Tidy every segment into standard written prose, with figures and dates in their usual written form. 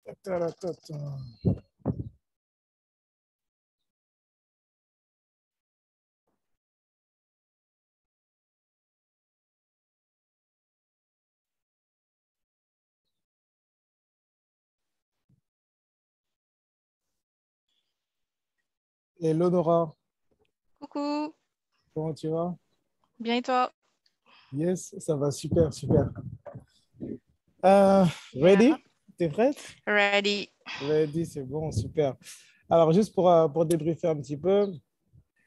Taratata. Hello Nora, Coucou, comment tu vas? bien et toi? Yes, ça va super, super. Euh, Yeah, Ready? T'es prête? ready. Ready, c'est bon, super. Alors, juste pour débriefer un petit peu,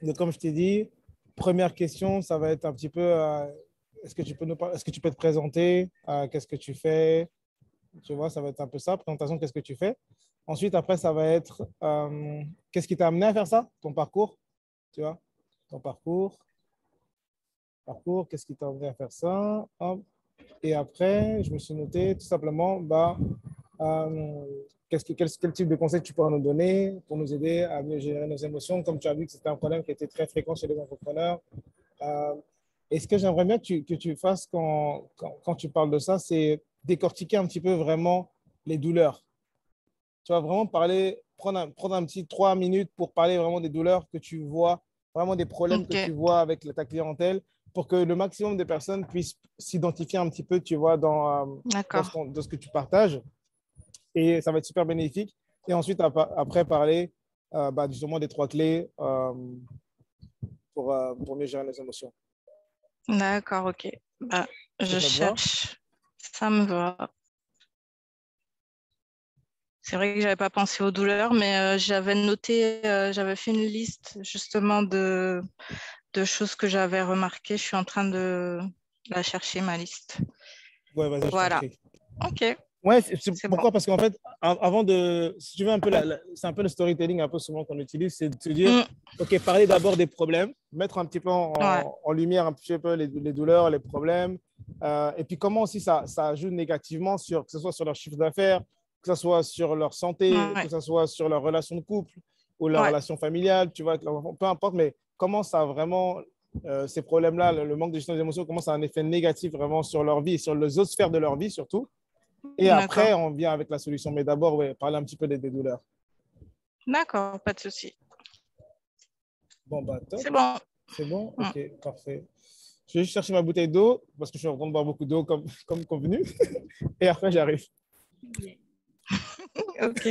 donc, comme je t'ai dit, première question, ça va être un petit peu, est-ce que tu peux est-ce que tu peux te présenter? Qu'est-ce que tu fais? Tu vois, ça va être un peu ça, présentation, qu'est-ce que tu fais? Ensuite, après, ça va être, qu'est-ce qui t'a amené à faire ça? Ton parcours, tu vois? Ton parcours, qu'est-ce qui t'a amené à faire ça? Hop. Et après, je me suis noté tout simplement, quel type de conseils tu pourras nous donner pour nous aider à mieux gérer nos émotions, comme tu as vu que c'était un problème qui était très fréquent chez les entrepreneurs. Euh, et ce que j'aimerais bien que tu fasses quand tu parles de ça, c'est décortiquer un petit peu vraiment les douleurs. Tu vas vraiment parler, prendre un petit 3 minutes pour parler vraiment des douleurs que tu vois, vraiment des problèmes que Ok, tu vois avec ta clientèle, pour que le maximum de personnes puissent s'identifier un petit peu, tu vois, d'accord. dans ce que tu partages. Et ça va être super bénéfique. Et ensuite, après, parler justement des trois clés pour mieux gérer les émotions. D'accord, ok. Bah, Est-ce que je ça te va? cherche. Ça me va. C'est vrai que j'avais pas pensé aux douleurs, mais j'avais noté, j'avais fait une liste justement de choses que j'avais remarquées. Je suis en train de la chercher, ma liste. Ouais, vas-y, je t'en Voilà. prie. Ok, Ouais, c'est bon. pourquoi? Parce qu'en fait, avant de, si tu veux un peu, c'est un peu le storytelling un peu souvent qu'on utilise, c'est de se dire, Mm, OK, parler d'abord des problèmes, mettre un petit peu ouais, en lumière un petit peu les douleurs, les problèmes, et puis comment aussi ça ajoute négativement sur, que ce soit sur leur chiffre d'affaires, que ce soit sur leur santé, que ouais, ce soit sur leur relation de couple ou leur ouais. relation familiale, tu vois, avec leur enfant, peu importe, mais comment ça a vraiment, ces problèmes-là, le manque de gestion des émotions, comment ça a un effet négatif vraiment sur leur vie et sur les autres sphères de leur vie surtout. Et D'accord. après, on vient avec la solution. Mais d'abord, ouais, parler un petit peu des douleurs. D'accord, pas de souci. Bon, bah, top. C'est bon. C'est bon? Mm. Ok, parfait. Je vais juste chercher ma bouteille d'eau parce que je suis en train de boire beaucoup d'eau comme convenu. Et après, j'arrive. Ok.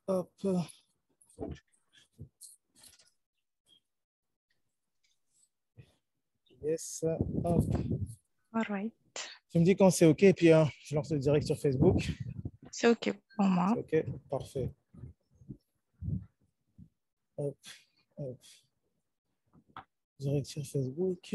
Hop. Yes. Hop. All right. Tu me dis quand c'est OK, et puis je lance le direct sur Facebook. C'est OK pour moi. C'est OK? Parfait. Hop, hop. Direct sur Facebook.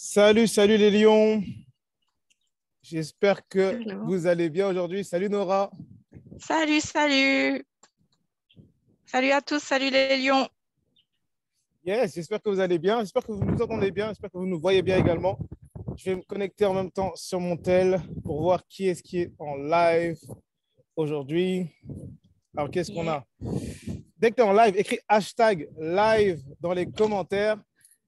Salut, salut les lions. J'espère que Hello. vous allez bien aujourd'hui. Salut Nora. Salut, salut. Salut à tous, salut les lions. Yes, j'espère que vous allez bien. J'espère que vous nous entendez bien. J'espère que vous nous voyez bien également. Je vais me connecter en même temps sur mon tel pour voir qui est-ce qui est en live aujourd'hui. Alors, qu'est-ce qu'on a? Dès que tu es en live, écris hashtag live dans les commentaires.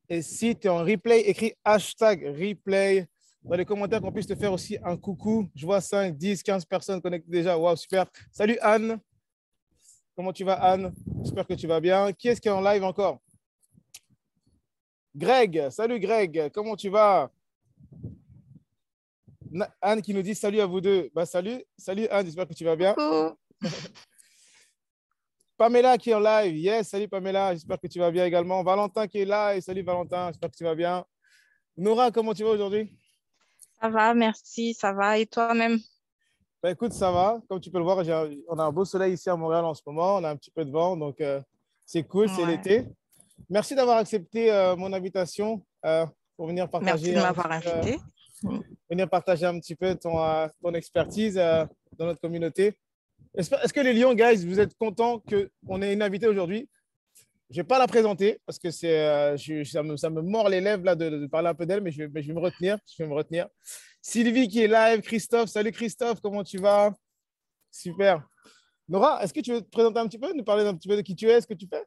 Et si tu es en replay, écris hashtag replay dans les commentaires qu'on puisse te faire aussi un coucou. Je vois 5, 10, 15 personnes connectées déjà. Waouh, super. Salut Anne. Comment tu vas, Anne? J'espère que tu vas bien. Qui est-ce qui est en live encore? Greg. Salut Greg. Comment tu vas? Anne qui nous dit salut à vous deux. Bah, salut. Salut Anne, j'espère que tu vas bien. Coucou. Pamela qui est en live. Yes, salut Pamela, j'espère que tu vas bien également. Valentin qui est là. Et salut Valentin, j'espère que tu vas bien. Nora, comment tu vas aujourd'hui? Ça va, merci, ça va. Et toi-même? Bah, écoute, ça va. Comme tu peux le voir, on a un beau soleil ici à Montréal en ce moment. On a un petit peu de vent, donc c'est cool, c'est Ouais. l'été. Merci d'avoir accepté mon invitation pour venir Merci partager de un m'avoir petit peu, invité. ton expertise dans notre communauté. Est-ce que les Lions, guys, vous êtes contents qu'on ait une invitée aujourd'hui? Je ne vais pas la présenter parce que ça me mord les lèvres là, de parler un peu d'elle, mais je vais me retenir. Je vais me retenir. Sylvie qui est live, Christophe. Salut Christophe, comment tu vas? Super. Nora, est-ce que tu veux te présenter un petit peu, nous parler un petit peu de qui tu es, ce que tu fais?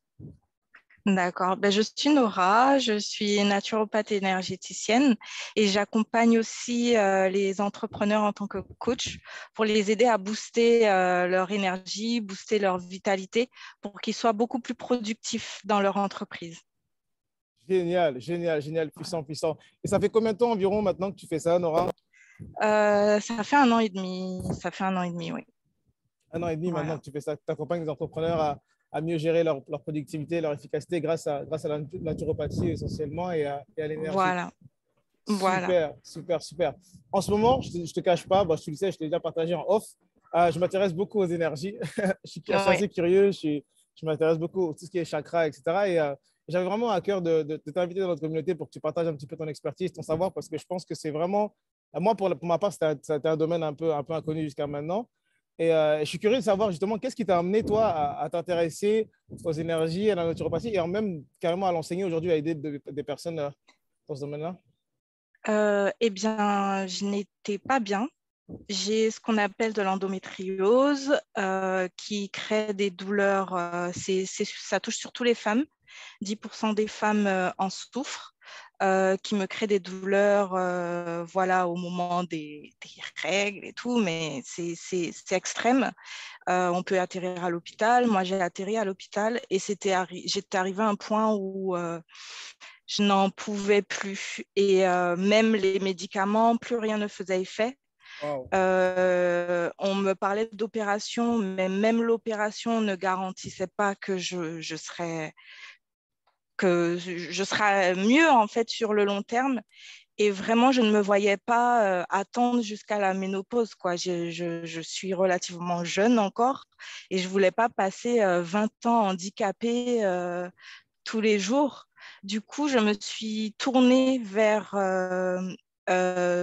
D'accord. Ben, je suis Nora, je suis naturopathe énergéticienne et j'accompagne aussi les entrepreneurs en tant que coach pour les aider à booster leur énergie, booster leur vitalité pour qu'ils soient beaucoup plus productifs dans leur entreprise. Génial, génial, génial, puissant, puissant. Et ça fait combien de temps environ maintenant que tu fais ça, Nora? Ça fait 1 an et demi. Ça fait 1 an et demi, oui. 1 an et demi maintenant Voilà. que tu fais ça, que tu accompagnes les entrepreneurs à mieux gérer leur productivité, leur efficacité grâce à la naturopathie essentiellement et à l'énergie. Voilà. Voilà. Super, super, super. En ce moment, je ne te cache pas, bah, tu le sais, je t'ai déjà partagé en off, je m'intéresse beaucoup aux énergies. Je suis Ouais. assez curieux, je m'intéresse beaucoup à tout ce qui est chakra, etc. Et j'avais vraiment à cœur de t'inviter dans notre communauté pour que tu partages un petit peu ton expertise, ton savoir, parce que je pense que c'est vraiment, moi, pour ma part, c'était un domaine un peu inconnu jusqu'à maintenant. Et je suis curieux de savoir justement qu'est-ce qui t'a amené, toi, à t'intéresser aux énergies, à la naturopathie et même carrément à l'enseigner aujourd'hui, à aider des personnes dans ce domaine-là. Eh bien, je n'étais pas bien. J'ai ce qu'on appelle de l'endométriose qui crée des douleurs. Ça touche surtout les femmes. 10% des femmes en souffrent, qui me crée des douleurs voilà, au moment des règles et tout, mais c'est extrême. On peut atterrir à l'hôpital. Moi, j'ai atterri à l'hôpital et j'étais arrivée à un point où je n'en pouvais plus. Et même les médicaments, plus rien ne faisait effet. Wow. On me parlait d'opération, mais même l'opération ne garantissait pas que je serais mieux en fait sur le long terme. Et vraiment, je ne me voyais pas attendre jusqu'à la ménopause, quoi. Je suis relativement jeune encore et je ne voulais pas passer 20 ans handicapée tous les jours. Du coup, je me suis tournée vers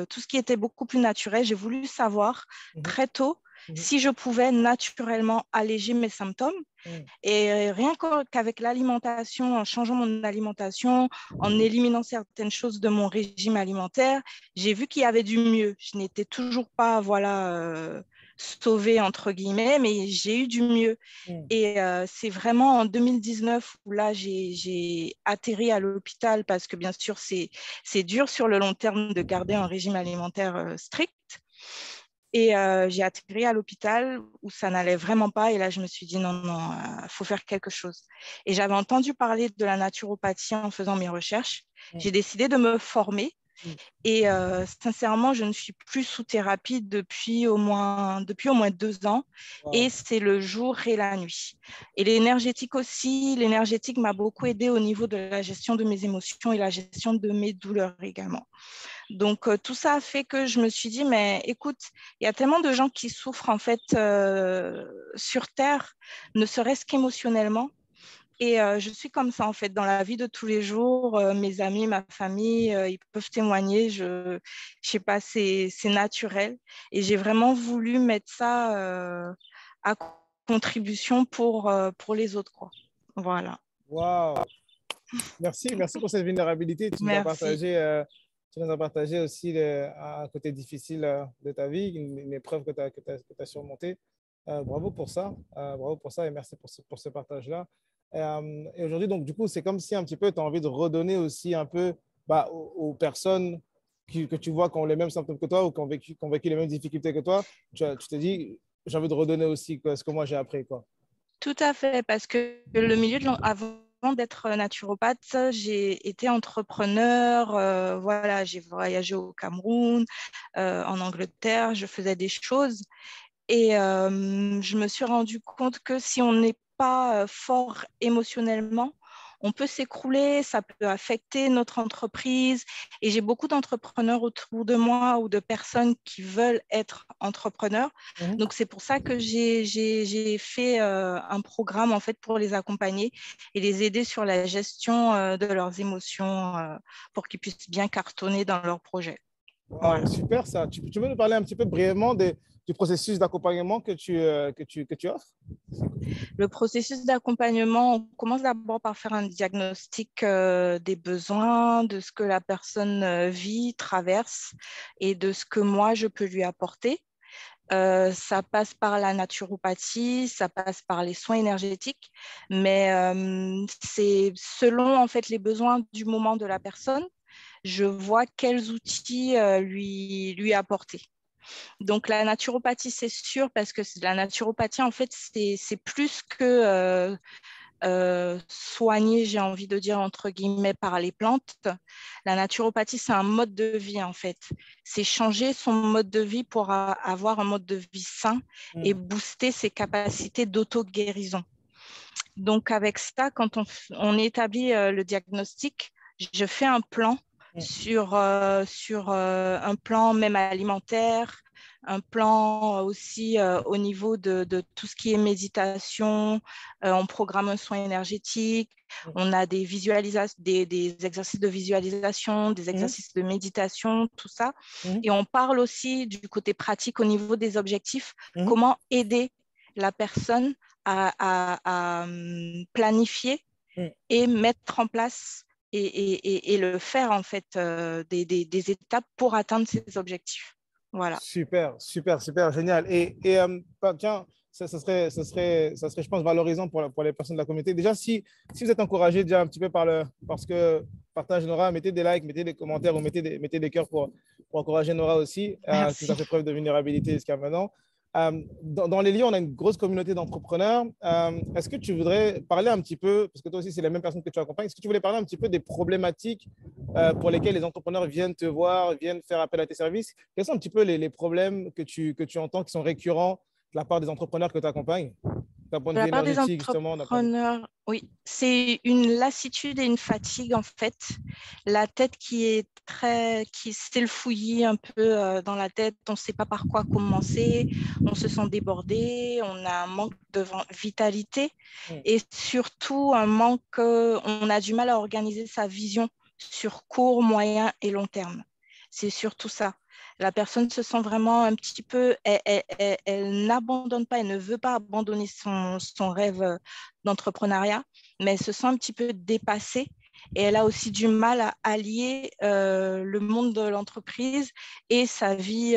tout ce qui était beaucoup plus naturel. J'ai voulu savoir Mhm, très tôt mhm, si je pouvais naturellement alléger mes symptômes. mhm. Et rien qu'avec l'alimentation, en changeant mon alimentation, en éliminant certaines choses de mon régime alimentaire, j'ai vu qu'il y avait du mieux. Je n'étais toujours pas, voilà, sauvée, entre guillemets, mais j'ai eu du mieux. Mhm. Et c'est vraiment en 2019 où là, j'ai atterri à l'hôpital parce que bien sûr, c'est dur sur le long terme de garder un régime alimentaire strict. Et j'ai atterri à l'hôpital où ça n'allait vraiment pas. Et là, je me suis dit, non, non, il faut faire quelque chose. Et j'avais entendu parler de la naturopathie en faisant mes recherches. J'ai décidé de me former. Mhm. Et sincèrement, je ne suis plus sous thérapie depuis au moins 2 ans. Et Wow. c'est le jour et la nuit. Et l'énergétique aussi, l'énergétique m'a beaucoup aidé au niveau de la gestion de mes émotions et la gestion de mes douleurs également. Donc, tout ça a fait que je me suis dit, mais écoute, il y a tellement de gens qui souffrent en fait sur Terre, ne serait-ce qu'émotionnellement. Et je suis comme ça en fait dans la vie de tous les jours. Mes amis, ma famille, ils peuvent témoigner. Je sais pas, c'est naturel. Et j'ai vraiment voulu mettre ça à contribution pour les autres, quoi. Voilà. Wow. Merci, merci pour cette vulnérabilité. Merci. Tu nous as partagé aussi un côté difficile de ta vie, une épreuve que tu as surmontée. Bravo pour ça. Bravo pour ça et merci pour ce partage-là. Et aujourd'hui, donc, du coup, c'est comme si un petit peu tu as envie de redonner aussi un peu bah, aux personnes que tu vois qui ont les mêmes symptômes que toi ou qui ont vécu les mêmes difficultés que toi. Tu t'es dit, j'ai envie de redonner aussi quoi, ce que moi j'ai appris, quoi. Tout à fait, parce que le milieu avant d'être naturopathe, j'ai été entrepreneur. Voilà, j'ai voyagé au Cameroun, en Angleterre, je faisais des choses et je me suis rendu compte que si on n'est pas fort émotionnellement, on peut s'écrouler, ça peut affecter notre entreprise. Et j'ai beaucoup d'entrepreneurs autour de moi ou de personnes qui veulent être entrepreneurs. Mhm. Donc, c'est pour ça que j'ai fait un programme en fait pour les accompagner et les aider sur la gestion de leurs émotions pour qu'ils puissent bien cartonner dans leur projet. Wow, Voilà. super ça. Tu veux nous parler un petit peu brièvement du processus d'accompagnement que tu offres? Le processus d'accompagnement, on commence d'abord par faire un diagnostic des besoins, de ce que la personne vit, traverse et de ce que moi, je peux lui apporter. Ça passe par la naturopathie, ça passe par les soins énergétiques, mais c'est selon en fait les besoins du moment de la personne, je vois quels outils lui apporter. Donc la naturopathie, c'est sûr, parce que la naturopathie, en fait, c'est plus que soigner, j'ai envie de dire, entre guillemets, par les plantes. La naturopathie, c'est un mode de vie, en fait. C'est changer son mode de vie pour avoir un mode de vie sain et Mm, booster ses capacités d'auto-guérison. Donc avec ça, quand on établit le diagnostic, je fais un plan mm, sur un plan même alimentaire, un plan aussi au niveau de tout ce qui est méditation. On programme un soin énergétique, mm, on a des exercices de visualisation, des mm, exercices de méditation, tout ça. mm, Et on parle aussi du côté pratique au niveau des objectifs, mm, comment aider la personne à planifier mm. et mettre en place et le faire en fait des étapes pour atteindre ses objectifs. Voilà. Super, super, super, génial. Bah, tiens, ça serait, je pense, valorisant pour les personnes de la communauté. Déjà, si vous êtes encouragé déjà un petit peu parce que partage Nora, mettez des likes, mettez des commentaires ou mettez des cœurs pour encourager Nora aussi, qui nous a Merci. fait preuve de vulnérabilité jusqu'à maintenant. Dans les lieux, on a une grosse communauté d'entrepreneurs. Est-ce que tu voudrais parler un petit peu, parce que toi aussi, c'est les mêmes personnes que tu accompagnes, est-ce que tu voulais parler un petit peu des problématiques pour lesquelles les entrepreneurs viennent te voir, viennent faire appel à tes services? Quels sont un petit peu les problèmes que tu entends qui sont récurrents de la part des entrepreneurs que tu accompagnes? d'un point De de vue la part des énergétique, justement, entrepreneurs, oui, c'est une lassitude et une fatigue en fait. La tête c'est le fouillis un peu dans la tête. On ne sait pas par quoi commencer. On se sent débordé. On a un manque de vitalité Mm. et surtout on a du mal à organiser sa vision sur court, moyen et long terme. C'est surtout ça. La personne se sent vraiment un petit peu, elle n'abandonne pas, elle ne veut pas abandonner son rêve d'entrepreneuriat, mais elle se sent un petit peu dépassée et elle a aussi du mal à allier le monde de l'entreprise et sa vie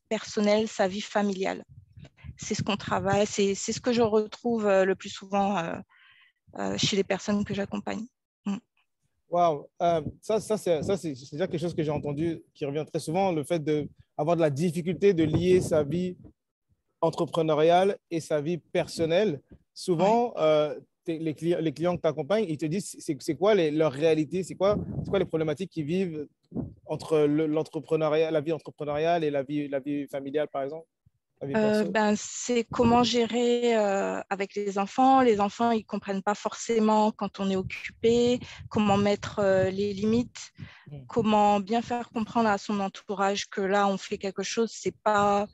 personnelle, sa vie familiale. C'est ce qu'on travaille, c'est ce que je retrouve le plus souvent chez les personnes que j'accompagne. Waouh, c'est déjà quelque chose que j'ai entendu qui revient très souvent, le fait d'avoir de la difficulté de lier sa vie entrepreneuriale et sa vie personnelle. Ouais. Souvent, les clients que tu accompagnes, ils te disent c'est quoi leur réalité, c'est quoi les problématiques qu'ils vivent entre l'entrepreneuriat, la vie entrepreneuriale et la vie familiale, par exemple, la vie perso. C'est comment gérer avec les enfants. Les enfants, ils ne comprennent pas forcément quand on est occupé, comment mettre les limites, Mm. comment bien faire comprendre à son entourage que là, on fait quelque chose, ce n'est pas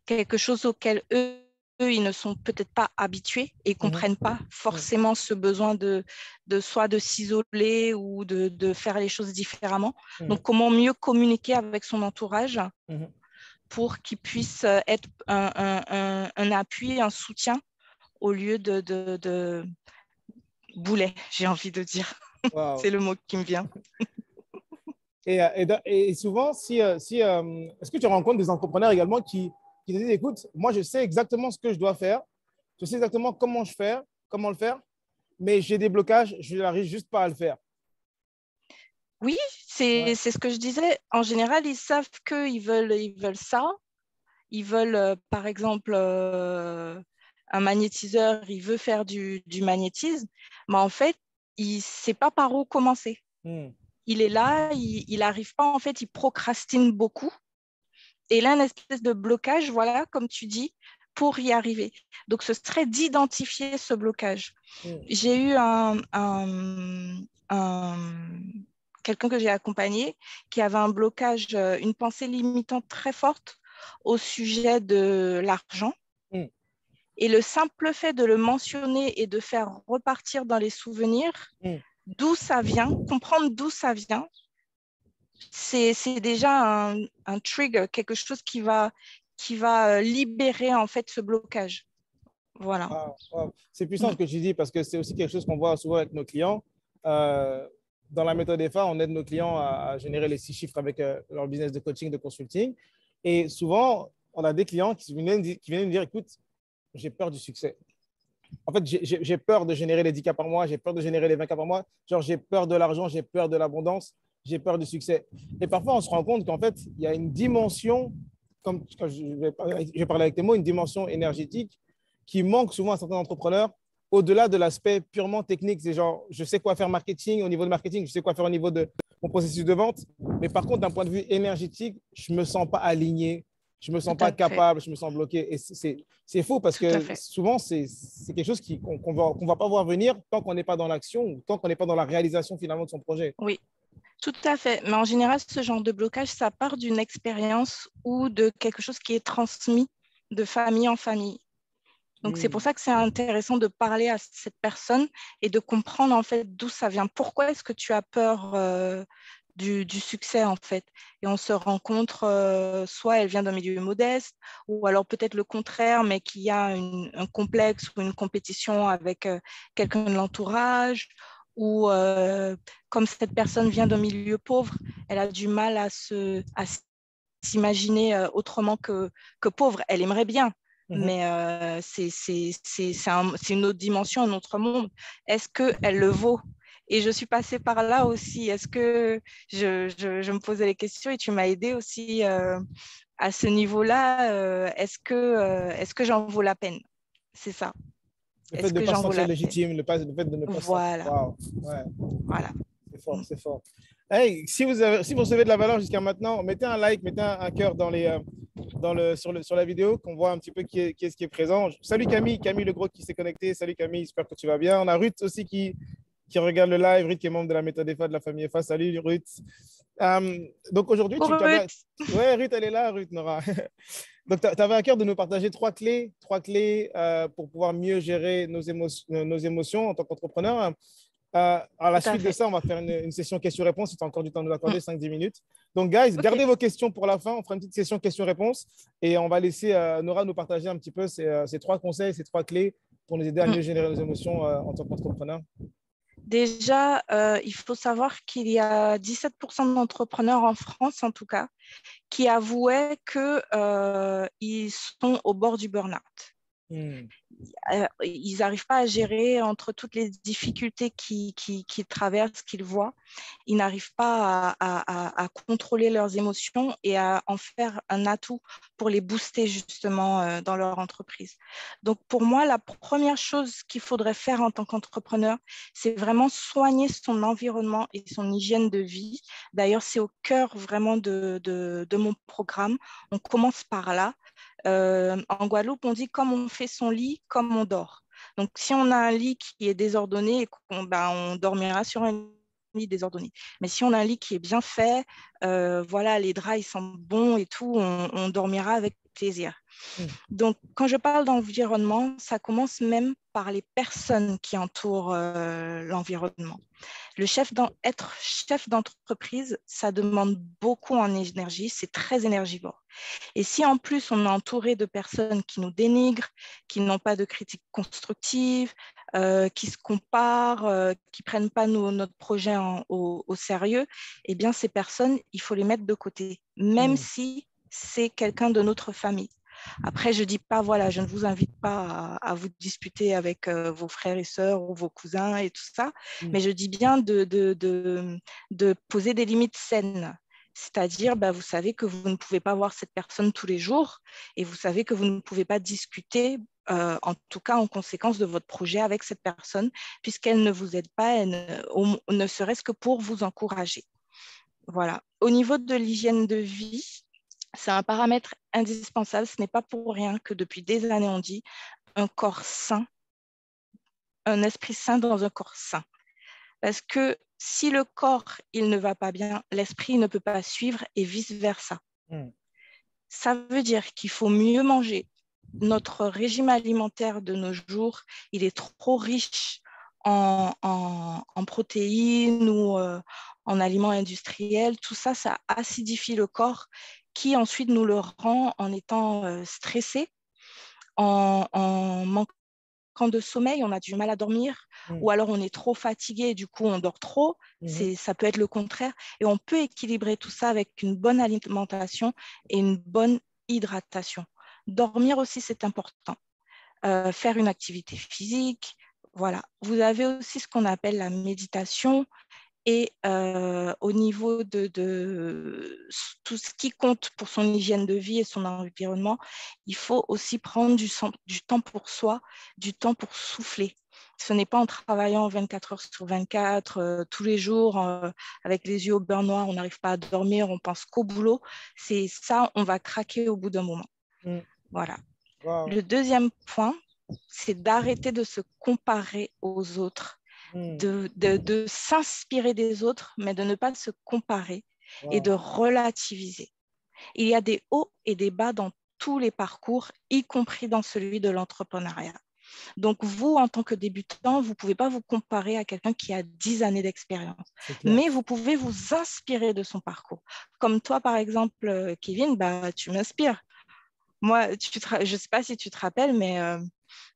quelque chose auquel eux, ils ne sont peut-être pas habitués et ne Mhm. comprennent pas Mm. forcément ce besoin soit de s'isoler ou de faire les choses différemment. Mm. Donc, comment mieux communiquer avec son entourage Mhm. pour qu'il puisse être un appui, un soutien au lieu de boulet, j'ai envie de dire. Wow. C'est le mot qui me vient. Et souvent, est-ce que tu rencontres des entrepreneurs également qui te disent, écoute, moi, je sais exactement ce que je dois faire, je sais exactement comment le faire, mais j'ai des blocages, je n'arrive juste pas à le faire. Oui, Ouais. c'est ce que je disais. En général, ils savent ils veulent ça. Ils veulent, par exemple, un magnétiseur, il veut faire du magnétisme, mais en fait, il ne sait pas par où commencer. Hmm. Il est là, il n'arrive pas, en fait, il procrastine beaucoup. Et là, une espèce de blocage, voilà, comme tu dis, pour y arriver. Donc, ce serait d'identifier ce blocage. Hmm. J'ai eu quelqu'un que j'ai accompagné qui avait un blocage, une pensée limitante très forte au sujet de l'argent. Hmm. Et le simple fait de le mentionner et de faire repartir dans les souvenirs Hmm. d'où ça vient, comprendre d'où ça vient, c'est déjà un trigger, quelque chose qui va libérer en fait ce blocage. Voilà. Ah, wow. C'est puissant Mm. ce que tu dis parce que c'est aussi quelque chose qu'on voit souvent avec nos clients. Euh, dans la méthode EFA, on aide nos clients à générer les 6 chiffres avec leur business de coaching, de consulting. Et souvent, on a des clients qui viennent nous dire, écoute, j'ai peur du succès. En fait, j'ai peur de générer les 10 cas par mois, j'ai peur de générer les 20 cas par mois. Genre, j'ai peur de l'argent, j'ai peur de l'abondance, j'ai peur du succès. Et parfois, on se rend compte qu'en fait, il y a une dimension, comme quand je vais parler avec tes mots, une dimension énergétique qui manque souvent à certains entrepreneurs au-delà de l'aspect purement technique. C'est genre, je sais quoi faire marketing, au niveau de marketing, je sais quoi faire au niveau de mon processus de vente. Mais par contre, d'un point de vue énergétique, je ne me sens pas aligné, je ne me Tout sens pas à fait. capable, je me sens bloqué. Et c'est faux parce Tout à que fait. souvent, c'est quelque chose qu'on ne va pas voir venir tant qu'on n'est pas dans l'action ou tant qu'on n'est pas dans la réalisation finalement de son projet. Oui, tout à fait. Mais en général, ce genre de blocage, ça part d'une expérience ou de quelque chose qui est transmis de famille en famille. Donc, c'est pour Hmm. ça que c'est intéressant de parler à cette personne et de comprendre en fait d'où ça vient. Pourquoi est-ce que tu as peur du succès en fait? Et on se rencontre, soit elle vient d'un milieu modeste, ou alors peut-être le contraire, mais qu'il y a un complexe ou une compétition avec quelqu'un de l'entourage, ou comme cette personne vient d'un milieu pauvre, elle a du mal à s'imaginer autrement que pauvre. Elle aimerait bien, Mhm. mais c'est une autre dimension, un autre monde. Est-ce qu'elle le vaut? Et je suis passée par là aussi. Est-ce que je me posais les questions et tu m'as aidé aussi à ce niveau-là? Est-ce que j'en vaux la peine? C'est ça. Le fait Est-ce de ne que pas se j'en vaux sentir la peine? légitime, le fait de ne pas se sentir. Voilà, Waouh, ouais, voilà. c'est fort, c'est fort. Hey, si vous recevez de la valeur jusqu'à maintenant, mettez un like, mettez un cœur sur la vidéo, qu'on voit un petit peu qui est ce qui est présent. Salut Camille, Camille Le Gros qui s'est connecté. Salut Camille, j'espère que tu vas bien. On a Ruth aussi qui regarde le live, Ruth qui est membre de la méthode EFA de la famille EFA. Salut Ruth. Donc aujourd'hui, Pour avais... Ruth. Ouais, Ruth, elle est là, Ruth Nora. Donc, tu avais à cœur de nous partager trois clés pour pouvoir mieux gérer nos émotions en tant qu'entrepreneur. À la Tout à suite de fait. ça, on va faire une session questions-réponses. Si tu as encore du temps de nous accorder, 5-10 minutes. Donc, guys, OK. gardez vos questions pour la fin. On fera une petite session questions-réponses et on va laisser Nora nous partager un petit peu ces trois conseils, ces trois clés pour nous aider à mieux gérer nos émotions en tant qu'entrepreneur. Déjà, il faut savoir qu'il y a 17% d'entrepreneurs en France, en tout cas, qui avouaient qu'ils sont au bord du burn-out. Ils n'arrivent pas à gérer entre toutes les difficultés qu'ils traversent, qu'ils voient. Ils n'arrivent pas à contrôler leurs émotions et à en faire un atout pour les booster justement dans leur entreprise. Donc pour moi, la première chose qu'il faudrait faire en tant qu'entrepreneur, c'est vraiment soigner son environnement et son hygiène de vie. D'ailleurs, c'est au cœur vraiment de mon programme. On commence par là. En Guadeloupe, on dit comme on fait son lit, comme on dort. Donc, si on a un lit qui est désordonné, on dormira sur un lit désordonné. Mais si on a un lit qui est bien fait, voilà, les draps ils sont bons et tout, on dormira avec plaisir. Donc, quand je parle d'environnement, ça commence même par les personnes qui entourent l'environnement. Être chef d'entreprise, ça demande beaucoup en énergie, c'est très énergivore. Et si en plus on est entouré de personnes qui nous dénigrent, qui n'ont pas de critique constructive, qui se comparent, qui ne prennent pas notre projet au sérieux, eh bien ces personnes, il faut les mettre de côté, même si c'est quelqu'un de notre famille. Après, je ne dis pas, voilà, je ne vous invite pas à vous disputer avec vos frères et sœurs ou vos cousins et tout ça, mais je dis bien de poser des limites saines. C'est-à-dire, vous savez que vous ne pouvez pas voir cette personne tous les jours et vous savez que vous ne pouvez pas discuter, en tout cas en conséquence de votre projet avec cette personne, puisqu'elle ne vous aide pas, ne serait-ce que pour vous encourager. Voilà. Au niveau de l'hygiène de vie, c'est un paramètre indispensable. Ce n'est pas pour rien que depuis des années, on dit un corps sain, un esprit sain dans un corps sain. Parce que si le corps, il ne va pas bien, l'esprit ne peut pas suivre et vice-versa. Ça veut dire qu'il faut mieux manger. Notre régime alimentaire de nos jours, il est trop riche en protéines ou en aliments industriels. Tout ça, ça acidifie le corps qui ensuite nous le rend en étant stressé, en manquant de sommeil, on a du mal à dormir, ou alors on est trop fatigué et du coup on dort trop. Ça peut être le contraire. Et on peut équilibrer tout ça avec une bonne alimentation et une bonne hydratation. Dormir aussi, c'est important. Faire une activité physique, voilà. Vous avez aussi ce qu'on appelle la méditation. Et au niveau de tout ce qui compte pour son hygiène de vie et son environnement, il faut aussi prendre du temps pour soi, du temps pour souffler. Ce n'est pas en travaillant 24 heures sur 24, tous les jours, avec les yeux au beurre noir, on n'arrive pas à dormir, on pense qu'au boulot. C'est ça, on va craquer au bout d'un moment. Voilà. Wow. Le deuxième point, c'est d'arrêter de se comparer aux autres. De s'inspirer des autres, mais de ne pas se comparer et de relativiser. Il y a des hauts et des bas dans tous les parcours, y compris dans celui de l'entrepreneuriat. Donc, vous, en tant que débutant, vous ne pouvez pas vous comparer à quelqu'un qui a 10 années d'expérience, mais vous pouvez vous inspirer de son parcours. Comme toi, par exemple, Kevin, tu m'inspires. Moi, je ne sais pas si tu te rappelles, mais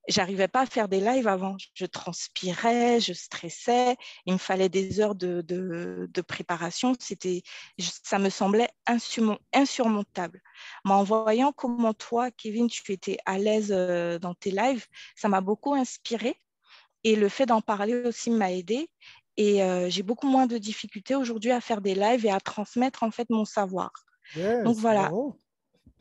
j'arrivais pas à faire des lives avant. Je transpirais, je stressais. Il me fallait des heures de préparation. Ça me semblait insurmontable. Mais en voyant comment toi, Kevin, tu étais à l'aise dans tes lives, ça m'a beaucoup inspirée. Et le fait d'en parler aussi m'a aidée. Et j'ai beaucoup moins de difficultés aujourd'hui à faire des lives et à transmettre en fait mon savoir. Donc voilà. Bravo.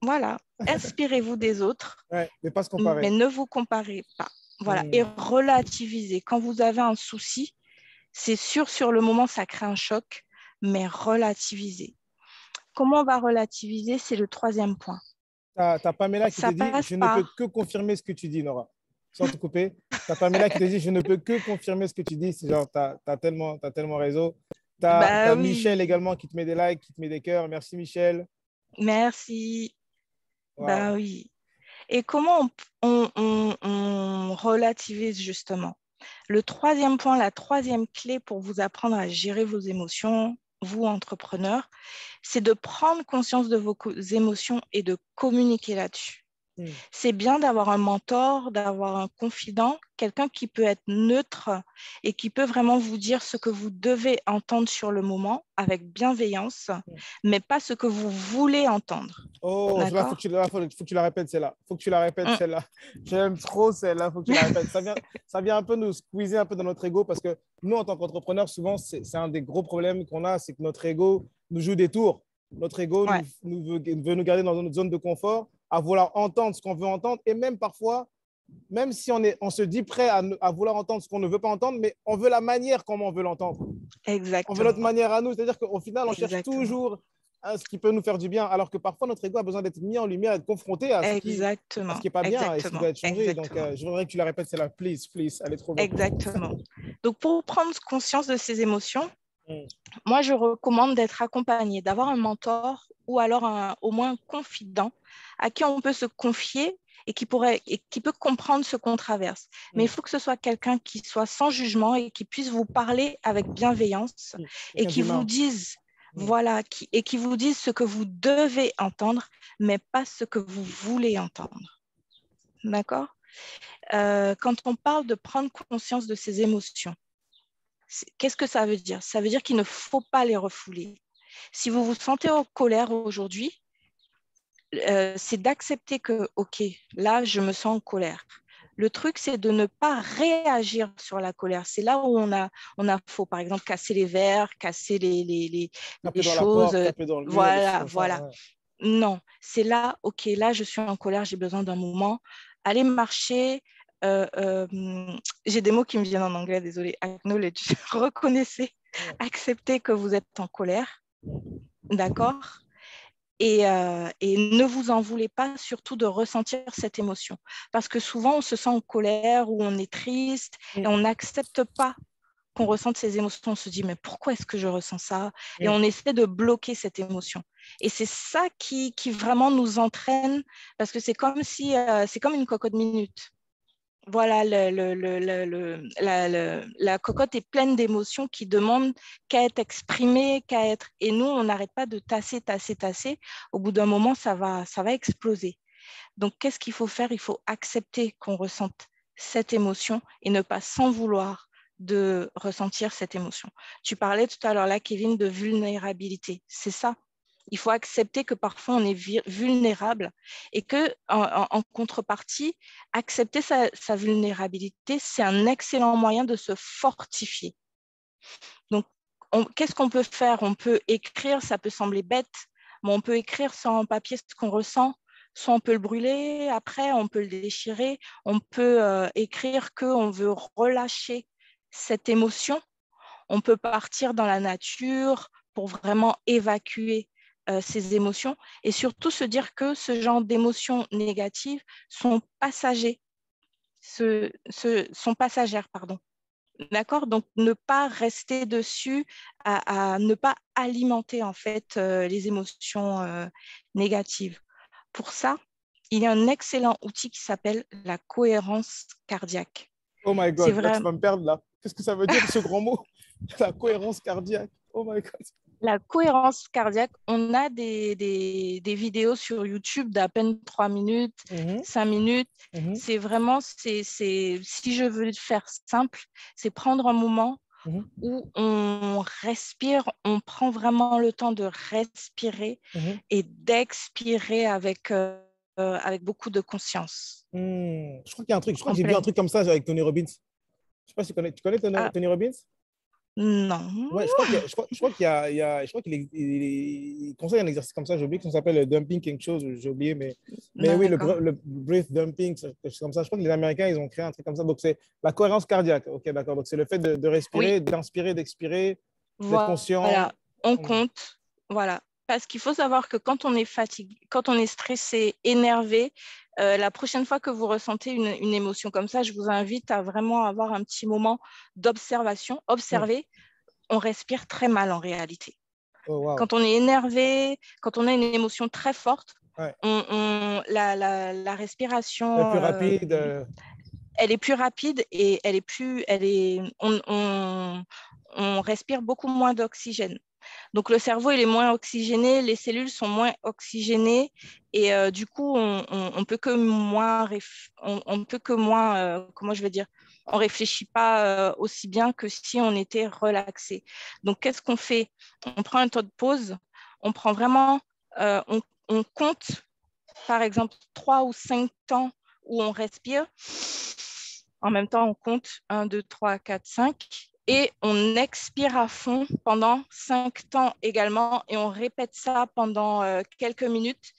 Voilà, inspirez-vous des autres, mais pas se comparer. mais ne vous comparez pas. Voilà, et relativisez. Quand vous avez un souci, c'est sûr, sur le moment, ça crée un choc, mais relativisez. Comment on va relativiser? C'est le troisième point. T'as Pamela qui te Ça dit, passe je ne peux pas. que confirmer ce que tu dis, Nora. Sans te couper. T'as Pamela qui te dit, je ne peux que confirmer ce que tu dis. C'est genre, t'as tellement raison. Bah T'as Michel oui, également qui te met des likes, qui te met des cœurs. Merci, Michel. merci. Bah Waouh. oui. Et comment on relativise justement? Le troisième point, la troisième clé pour vous apprendre à gérer vos émotions, vous, entrepreneurs, c'est de prendre conscience de vos émotions et de communiquer là-dessus. Hmm. C'est bien d'avoir un mentor, d'avoir un confident, quelqu'un qui peut être neutre et qui peut vraiment vous dire ce que vous devez entendre sur le moment avec bienveillance, mais pas ce que vous voulez entendre. Oh, là, D'accord? faut que tu la répètes, celle-là. Faut que tu la répètes, Mm. celle-là. J'aime trop celle-là, faut que tu la répètes. Ça vient un peu nous squeezer un peu dans notre ego parce que nous, en tant qu'entrepreneurs, souvent, c'est un des gros problèmes qu'on a, c'est que notre ego nous joue des tours. Notre ego Ouais, veut nous garder dans notre zone de confort, à vouloir entendre ce qu'on veut entendre et même parfois, même si on se dit prêt à vouloir entendre ce qu'on ne veut pas entendre, mais on veut la manière comment on veut l'entendre. On veut notre exactement. manière à nous. C'est-à-dire qu'au final, on cherche Exactement. toujours ce qui peut nous faire du bien, alors que parfois notre ego a besoin d'être mis en lumière, d'être confronté à ce Exactement. qui n'est pas bien et ce qui Exactement. doit être changé. Donc, Exactement. je voudrais que tu la répètes, c'est là, please, please, elle est trop bonne. Exactement. Donc, pour prendre conscience de ces émotions, Mm. moi, je recommande d'être accompagné, d'avoir un mentor ou alors au moins un confident à qui on peut se confier et qui peut comprendre ce qu'on traverse. Mais il Mm. faut que ce soit quelqu'un qui soit sans jugement et qui puisse vous parler avec bienveillance Mm. et Quelqu'un qui vous d'humain. dise, Mm. voilà, et qui vous dise ce que vous devez entendre, mais pas ce que vous voulez entendre. D'accord? Quand on parle de prendre conscience de ses émotions, qu'est-ce que ça veut dire? Ça veut dire qu'il ne faut pas les refouler. Si vous vous sentez en colère aujourd'hui, c'est d'accepter que, OK, là, je me sens en colère. Le truc, c'est de ne pas réagir sur la colère. C'est là où on a faux. Par exemple, casser les verres, casser les Taper dans la choses. porte, taper dans le mur, des choses Voilà, comme ça. voilà. Ouais. Non, c'est là, OK, là, je suis en colère, j'ai besoin d'un moment. Aller marcher. euh, euh, j'ai des mots qui me viennent en anglais, désolé. Acknowledge, reconnaissez, Mm. acceptez que vous êtes en colère, d'accord? Et ne vous en voulez pas surtout de ressentir cette émotion. Parce que souvent, on se sent en colère ou on est triste et Mm. on n'accepte pas qu'on ressente ces émotions. On se dit, mais pourquoi est-ce que je ressens ça? Et Mm. on essaie de bloquer cette émotion. Et c'est ça qui vraiment nous entraîne, parce que c'est comme si, c'est comme une cocotte minute. Voilà, la cocotte est pleine d'émotions qui demandent qu'à être exprimées, qu'à être. Et nous, on n'arrête pas de tasser, tasser, tasser. Au bout d'un moment, ça va exploser. Donc, qu'est-ce qu'il faut faire? Il faut accepter qu'on ressente cette émotion et ne pas s'en vouloir de ressentir cette émotion. Tu parlais tout à l'heure là, Kevin, de vulnérabilité. C'est ça. Il faut accepter que parfois on est vulnérable et que en contrepartie, accepter sa vulnérabilité, c'est un excellent moyen de se fortifier. Donc, qu'est-ce qu'on peut faire? On peut écrire, ça peut sembler bête, mais on peut écrire sur un papier ce qu'on ressent. Soit on peut le brûler, après on peut le déchirer, on peut écrire qu'on veut relâcher cette émotion. On peut partir dans la nature pour vraiment évacuer ces émotions et surtout se dire que ce genre d'émotions négatives sont sont passagères, pardon. D'accord? Donc, ne pas rester dessus, à ne pas alimenter en fait les émotions négatives. Pour ça, il y a un excellent outil qui s'appelle la cohérence cardiaque. Oh my C'est God, là, tu vrai, vas me perdre là. Qu'est-ce que ça veut dire ce grand mot? La cohérence cardiaque. Oh my God. la cohérence cardiaque, on a des vidéos sur YouTube d'à peine 3 minutes, Mhm. 5 minutes. Mhm. C'est vraiment, si je veux le faire simple, c'est prendre un moment Mhm. où on respire, on prend vraiment le temps de respirer Mhm. et d'expirer avec beaucoup de conscience Je crois qu'il y a un truc, je crois en que j'ai vu un pleine. truc comme ça avec Tony Robbins. Je sais pas si tu connais Ah, Tony Robbins? non. Ouais, je crois je crois il conseille un exercice comme ça, j'ai oublié que ça s'appelle le dumping quelque chose, j'ai oublié, mais oui, D'accord. le breath dumping, quelque chose comme ça. Je crois que les Américains, ils ont créé un truc comme ça. Donc, c'est la cohérence cardiaque. Ok, d'accord. Donc, c'est le fait de Oui, respirer, d'inspirer, d'expirer, d'être voilà. conscient. On Hmm. compte. Voilà. parce qu'il faut savoir que quand on est fatigué, quand on est stressé, énervé, la prochaine fois que vous ressentez une émotion comme ça, je vous invite à vraiment avoir un petit moment d'observation. Observer, on respire très mal en réalité. Oh, wow. Quand on est énervé, quand on a une émotion très forte, Ouais. la C'est respiration, plus rapide. elle est plus rapide et on respire beaucoup moins d'oxygène. Donc, le cerveau, il est moins oxygéné, les cellules sont moins oxygénées et du coup, on peut que moins, on peut que moins, comment je vais dire, on réfléchit pas aussi bien que si on était relaxé. Donc, qu'est-ce qu'on fait? On prend un temps de pause, on prend vraiment, on compte, par exemple, 3 ou 5 temps où on respire. En même temps, on compte 1, 2, 3, 4, 5 et on expire à fond pendant 5 temps également et on répète ça pendant quelques minutes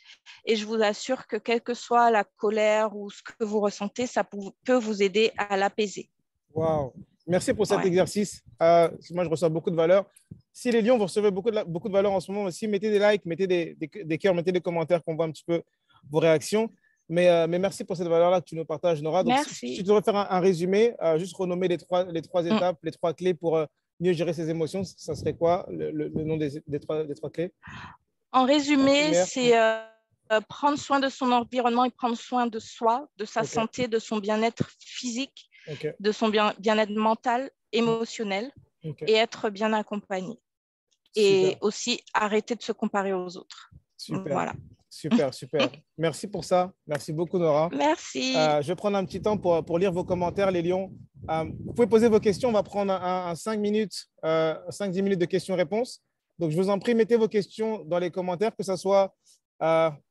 et je vous assure que quelle que soit la colère ou ce que vous ressentez, ça peut vous aider à l'apaiser. Wow. Merci pour cet Ouais. exercice. Moi, je reçois beaucoup de valeur. Si les lions, vous recevez beaucoup de valeur en ce moment aussi, mettez des likes, mettez des cœurs, mettez des commentaires, qu'on voit un petit peu vos réactions. Mais merci pour cette valeur-là que tu nous partages, Nora. Donc, si tu Merci. devrais faire un résumé, juste renommer les trois étapes, les trois clés pour mieux gérer ses émotions, ça serait quoi le nom des trois clés? En La résumé, première. c'est prendre soin de son environnement et prendre soin de soi, de sa OK. santé, de son bien-être physique, OK. de son bien-être mental, émotionnel OK. et être bien accompagné. Et Super. aussi arrêter de se comparer aux autres. Super. Voilà. Super. Super. Merci pour ça. Merci beaucoup, Nora. Merci. Je vais prendre un petit temps pour lire vos commentaires, les lions. Vous pouvez poser vos questions. On va prendre un 5 minutes, 5-10 minutes de questions-réponses. Donc, je vous en prie, mettez vos questions dans les commentaires, que ce soit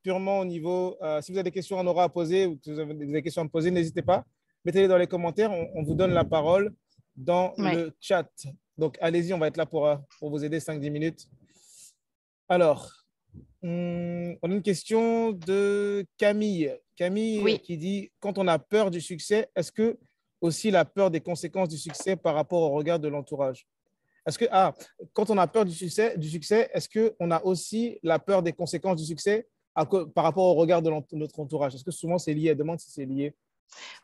purement au niveau. Si vous avez des questions à Nora à poser ou que vous avez des questions à me poser, n'hésitez pas. Mettez-les dans les commentaires. On vous donne la parole dans Ouais. le chat. Donc, allez-y, on va être là pour vous aider 5-10 minutes. Alors, on a une question de Camille. Camille Oui. qui dit, quand on a peur du succès, est-ce que aussi la peur des conséquences du succès par rapport au regard de l'entourage? Est-ce que, quand on a peur du succès, est-ce qu'on a aussi la peur des conséquences du succès par rapport au regard de notre entourage? Est-ce que souvent c'est lié? Elle demande si c'est lié.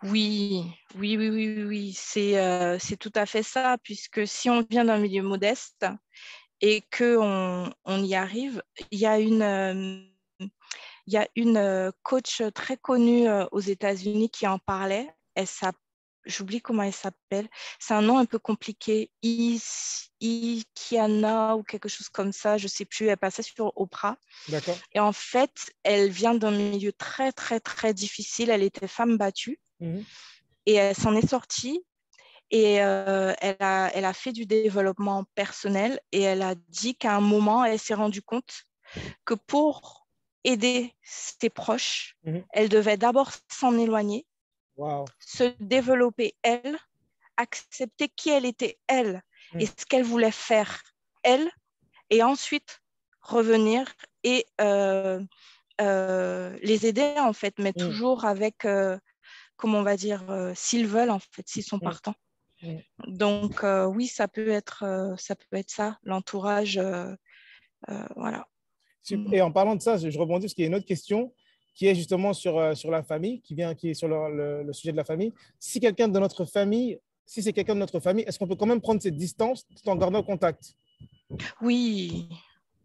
Oui, oui, oui, oui, oui, oui. C'est tout à fait ça, puisque si on vient d'un milieu modeste et qu'on y arrive, il y a une coach très connue aux États-Unis qui en parlait. J'oublie comment elle s'appelle. C'est un nom un peu compliqué. Ikiana ou quelque chose comme ça. Je ne sais plus. Elle passait sur Oprah. D'accord. Et en fait, elle vient d'un milieu très, très, très difficile. Elle était femme battue Mhm. et elle s'en est sortie. Et elle a fait du développement personnel et elle a dit qu'à un moment, elle s'est rendue compte que pour aider ses proches, Mhm. elle devait d'abord s'en éloigner, Wow. se développer elle, accepter qui elle était elle et Mhm. ce qu'elle voulait faire elle, et ensuite revenir et les aider en fait, mais Mhm. toujours avec, comment on va dire, s'ils veulent en fait, s'ils sont Mhm. partants. Mhm. Donc oui, ça peut être ça, l'entourage, voilà. Et en parlant de ça, je rebondis parce qu'il y a une autre question qui est justement sur la famille, qui est sur le sujet de la famille. Si quelqu'un de notre famille, si c'est quelqu'un de notre famille, est-ce qu'on peut quand même prendre cette distance tout en gardant contact? Oui,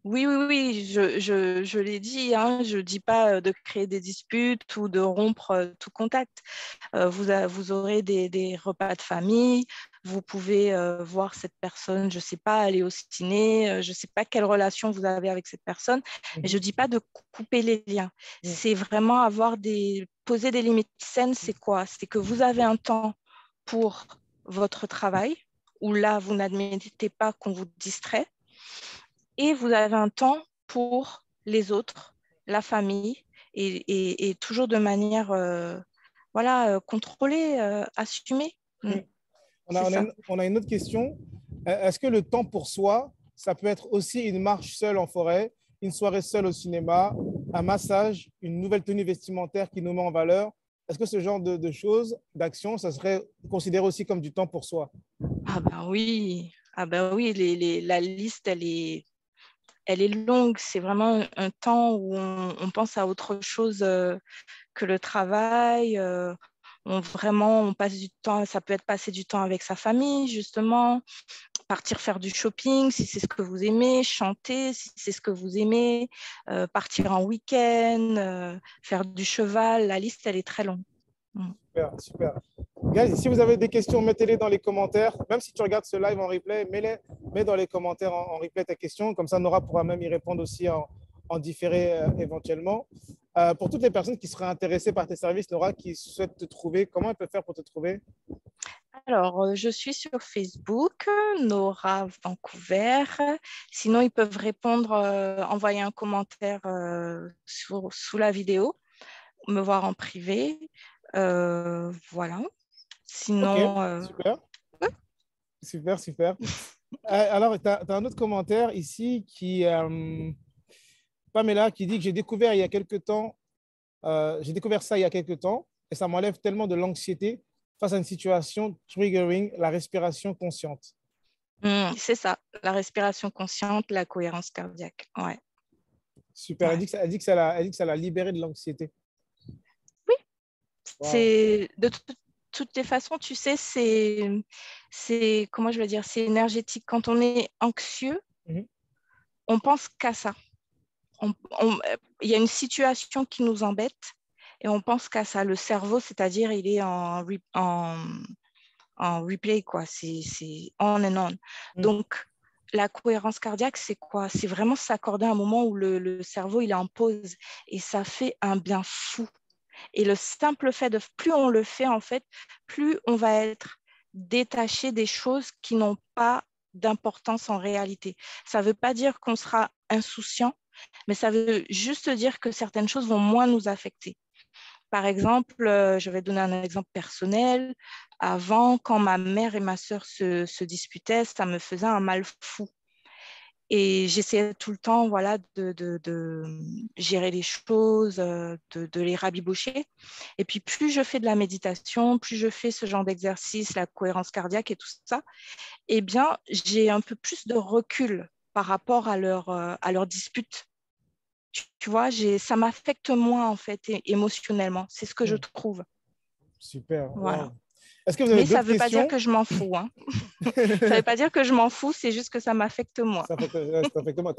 oui, oui, oui, je l'ai dit, hein, je ne dis pas de créer des disputes ou de rompre tout contact. Vous aurez des repas de famille, vous pouvez voir cette personne, je ne sais pas, aller au ciné, je ne sais pas quelle relation vous avez avec cette personne, mais je Mhm. ne dis pas de couper les liens. Mhm. C'est vraiment poser des limites saines, c'est quoi? C'est que vous avez un temps pour votre travail, où là, vous n'admettez pas qu'on vous distrait, et vous avez un temps pour les autres, la famille, et toujours de manière voilà, contrôlée, assumée. Mhm. C'est ça. On a une autre question. Est-ce que le temps pour soi, ça peut être aussi une marche seule en forêt, une soirée seule au cinéma, un massage, une nouvelle tenue vestimentaire qui nous met en valeur? Est-ce que ce genre de choses, d'actions, ça serait considéré aussi comme du temps pour soi? Ah ben oui, la liste, elle est longue. C'est vraiment un temps où on pense à autre chose que le travail. On passe du temps, ça peut être passer du temps avec sa famille, justement, partir faire du shopping si c'est ce que vous aimez, chanter si c'est ce que vous aimez, partir en week-end, faire du cheval. La liste, elle est très longue. Super, super. Guys, si vous avez des questions, mettez-les dans les commentaires. Même si tu regardes ce live en replay, mets dans les commentaires en replay tes questions. Comme ça, Nora pourra même y répondre aussi en différé éventuellement. Pour toutes les personnes qui seraient intéressées par tes services, Nora, qui souhaitent te trouver, comment elles peuvent faire pour te trouver? Alors, je suis sur Facebook, Nora Vancouver. Sinon, ils peuvent répondre, envoyer un commentaire sous la vidéo, me voir en privé. Voilà. Ok, Sinon, super, super, super. Alors, tu as un autre commentaire ici qui, Pamela, qui dit que j'ai découvert ça il y a quelques temps et ça m'enlève tellement de l'anxiété face à une situation triggering la respiration consciente. c'est ça, la respiration consciente, la cohérence cardiaque. Ouais, Super. ouais. Elle dit que elle dit que ça l'a libérée de l'anxiété. Oui, Wow. c'est de toutes les façons, tu sais, comment je vais dire, c'est énergétique. Quand on est anxieux, Mhm. on pense qu'à ça. Il y a une situation qui nous embête et on pense qu'à ça. Le cerveau, c'est-à-dire, il est en replay, quoi. C'est on and on. Mhm. Donc, la cohérence cardiaque, c'est quoi? C'est vraiment s'accorder un moment où le cerveau, il est en pause et ça fait un bien fou. Et le simple fait de plus on le fait, en fait, plus on va être détaché des choses qui n'ont pas d'importance en réalité. Ça ne veut pas dire qu'on sera insouciant, mais ça veut juste dire que certaines choses vont moins nous affecter. Par exemple, je vais donner un exemple personnel. Avant, quand ma mère et ma sœur se disputaient, ça me faisait un mal fou. Et j'essayais tout le temps, voilà, de gérer les choses, de les rabibocher. Et puis, plus je fais de la méditation, plus je fais ce genre d'exercice, la cohérence cardiaque et tout ça, eh bien, j'ai un peu plus de recul par rapport à leur dispute. Tu vois, ça m'affecte moins, en fait, émotionnellement. C'est ce que je Mhm. trouve. Super. Voilà. Wow. Est-ce que vous avez Mais ça d'autres ne veut pas dire questions? que je m'en fous, hein. Ça ne veut pas dire que je m'en fous, c'est juste que ça m'affecte moins. Ça fait, ouais, ça fait comment?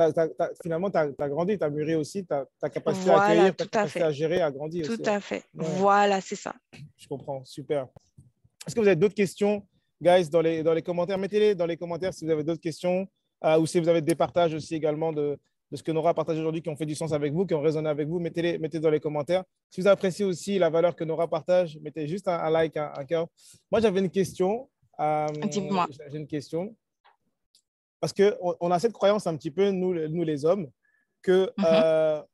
Finalement, tu as grandi, tu as mûri aussi, ta capacité à Voilà, accueillir, ta tout à capacité fait. à gérer a grandi Tout aussi. à fait. Ouais, Voilà, c'est ça. je comprends. Super. Est-ce que vous avez d'autres questions, guys, dans les commentaires? Mettez-les dans les commentaires si vous avez d'autres questions ou si vous avez des partages aussi également de ce que Nora a partagé aujourd'hui qui ont fait du sens avec vous, qui ont résonné avec vous. Mettez dans les commentaires. Si vous appréciez aussi la valeur que Nora partage, mettez juste un like, un cœur. Moi, j'avais une question. Dis-moi. J'ai une question. Parce qu'on a cette croyance un petit peu, nous les hommes, que Mhm.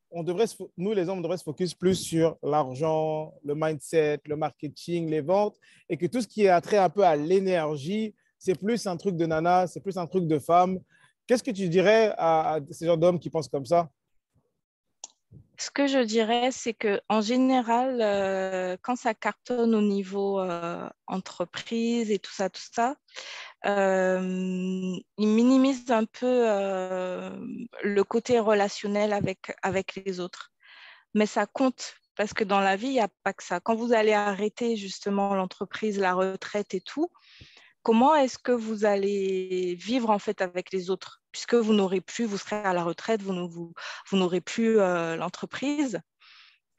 nous, les hommes, on devrait se focus plus sur l'argent, le mindset, le marketing, les ventes, et que tout ce qui est attrait un peu à l'énergie, c'est plus un truc de nana, c'est plus un truc de femme. Qu'est-ce que tu dirais à ces gens d'hommes qui pensent comme ça? Ce que je dirais, c'est que en général, quand ça cartonne au niveau entreprise et tout ça, ils minimisent un peu le côté relationnel avec les autres. Mais ça compte parce que dans la vie, il n'y a pas que ça. Quand vous allez arrêter justement l'entreprise, la retraite et tout, comment est-ce que vous allez vivre en fait avec les autres? Puisque vous n'aurez plus, vous serez à la retraite, vous n'aurez plus l'entreprise.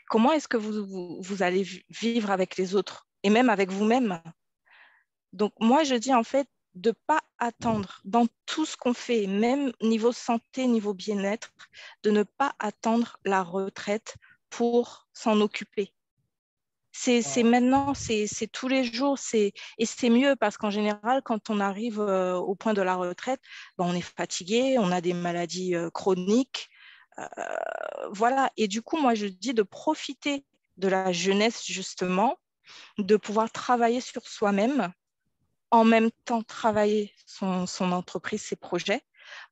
Comment est-ce que vous allez vivre avec les autres et même avec vous-même? Donc moi, je dis en fait de ne pas attendre dans tout ce qu'on fait, même niveau santé, niveau bien-être, de ne pas attendre la retraite pour s'en occuper. C'est Wow. maintenant, c'est tous les jours, et c'est mieux parce qu'en général, quand on arrive au point de la retraite, ben, on est fatigué, on a des maladies chroniques, euh, voilà. Et du coup, moi, je dis de profiter de la jeunesse, justement, de pouvoir travailler sur soi-même, en même temps travailler son entreprise, ses projets,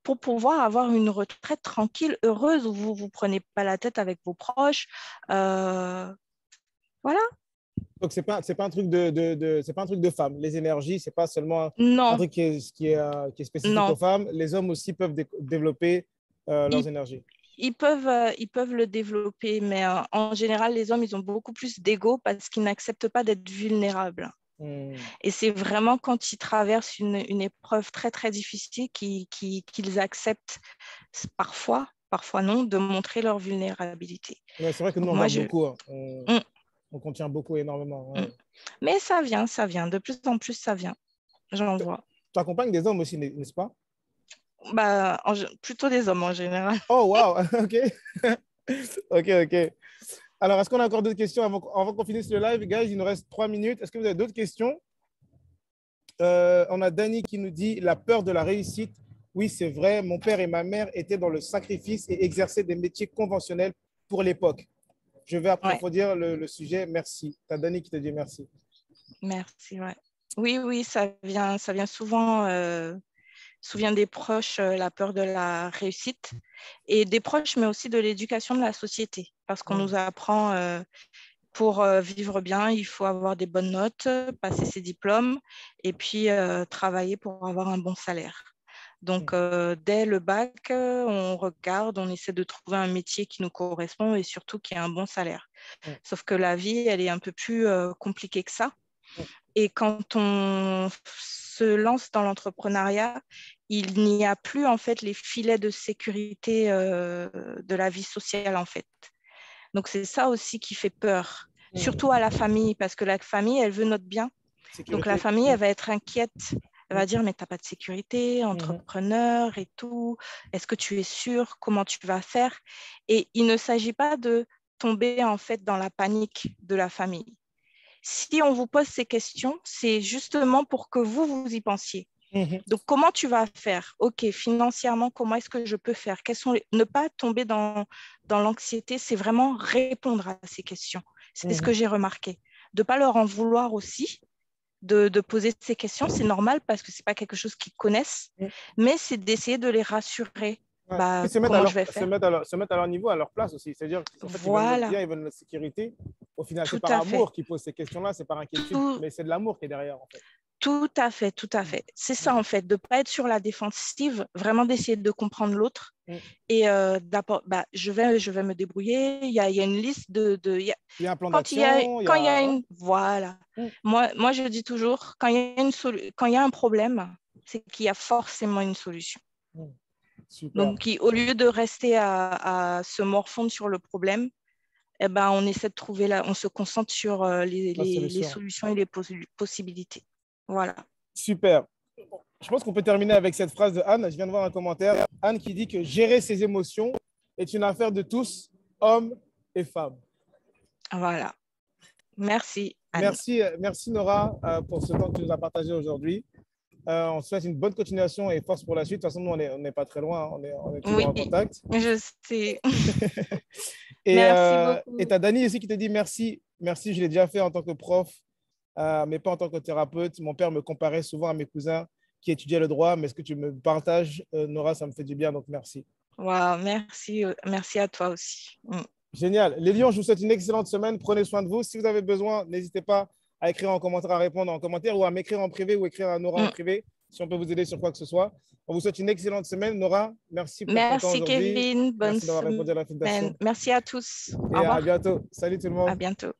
pour pouvoir avoir une retraite tranquille, heureuse, où vous ne vous prenez pas la tête avec vos proches. Voilà. Donc, c'est pas un truc c'est pas un truc de femme. Les énergies, c'est pas seulement un Non, truc qui est spécifique aux non, femmes. Les hommes aussi peuvent développer leurs énergies. Ils peuvent le développer, mais en général, les hommes, ils ont beaucoup plus d'ego parce qu'ils n'acceptent pas d'être vulnérables. Et c'est vraiment quand ils traversent une épreuve très, très difficile qu'ils acceptent parfois non, de montrer leur vulnérabilité. Ouais, c'est vrai que nous, on garde beaucoup. Hein. On contient beaucoup, énormément. Ouais. Mais ça vient. De plus en plus, ça vient. J'en vois. Tu accompagnes des hommes aussi, n'est-ce pas? Bah, plutôt des hommes en général. Oh, wow! OK. OK. Alors, est-ce qu'on a encore d'autres questions avant qu'on finisse le live? Guys, il nous reste 3 minutes. Est-ce que vous avez d'autres questions? On a Dani qui nous dit « La peur de la réussite. Oui, c'est vrai. Mon père et ma mère étaient dans le sacrifice et exerçaient des métiers conventionnels pour l'époque. Je vais approfondir le sujet. Merci. Tu as Dani qui te dit merci. » Merci, ouais. Oui, ça vient souvent des proches, la peur de la réussite, et des proches, mais aussi de l'éducation de la société, parce qu'on nous apprend pour vivre bien, il faut avoir des bonnes notes, passer ses diplômes, et puis travailler pour avoir un bon salaire. Donc, dès le bac, on regarde, on essaie de trouver un métier qui nous correspond et surtout qui a un bon salaire. Sauf que la vie, elle est un peu plus compliquée que ça. Et quand on se lance dans l'entrepreneuriat, il n'y a plus en fait les filets de sécurité de la vie sociale en fait. Donc c'est ça aussi qui fait peur, surtout à la famille, parce que la famille, elle veut notre bien. Sécurité. Donc la famille, elle va être inquiète. Elle va dire, mais tu n'as pas de sécurité, entrepreneur et tout. Est-ce que tu es sûr? Comment tu vas faire? Et il ne s'agit pas de tomber en fait dans la panique de la famille. Si on vous pose ces questions, c'est justement pour que vous y pensiez. Donc, comment tu vas faire? OK, financièrement, comment est-ce que je peux faire? Ne pas tomber dans l'anxiété, c'est vraiment répondre à ces questions. C'est ce que j'ai remarqué. De ne pas leur en vouloir aussi, de poser ces questions. C'est normal parce que ce n'est pas quelque chose qu'ils connaissent, mais c'est d'essayer de les rassurer. Ouais. Bah, se mettre à leur niveau, à leur place aussi. C'est-à-dire qu'en fait, ils veulent notre bien, ils veulent notre sécurité. Au final, c'est par amour qu'ils posent ces questions-là, c'est par inquiétude, mais c'est de l'amour qui est derrière, en fait. Tout à fait. C'est ça, en fait, de ne pas être sur la défensive, vraiment d'essayer de comprendre l'autre. Et je vais me débrouiller. Il y a une liste de... Il y a un plan d'action. Voilà. Moi, je dis toujours, quand il y a un problème, c'est qu'il y a forcément une solution. Super. Donc, au lieu de rester à se morfondre sur le problème, on essaie de trouver on se concentre sur les solutions et les possibilités. Voilà. Super. Je pense qu'on peut terminer avec cette phrase de Anne. Je viens de voir un commentaire. Anne qui dit que gérer ses émotions est une affaire de tous, hommes et femmes. Voilà. Merci, Anne. Merci Nora pour ce temps que tu nous as partagé aujourd'hui. On se souhaite une bonne continuation et force pour la suite. De toute façon, nous, on n'est pas très loin. On est toujours en contact. Je sais. Merci beaucoup. Et tu as Dani aussi qui te dit merci. Merci, je l'ai déjà fait en tant que prof, mais pas en tant que thérapeute. Mon père me comparait souvent à mes cousins qui étudiaient le droit. Mais ce que tu me partages, Nora, ça me fait du bien. Donc, merci. Wow, merci. Merci à toi aussi. Génial. Les lions, je vous souhaite une excellente semaine. Prenez soin de vous. Si vous avez besoin, n'hésitez pas à écrire en commentaire, à répondre en commentaire ou à m'écrire en privé ou écrire à Nora en privé si on peut vous aider sur quoi que ce soit. On vous souhaite une excellente semaine. Nora, merci pour ton temps aujourd'hui. Merci Kevin. Bonne semaine. Merci d'avoir répondu à l'invitation. Merci à tous. Et à bientôt. Salut tout le monde. À bientôt.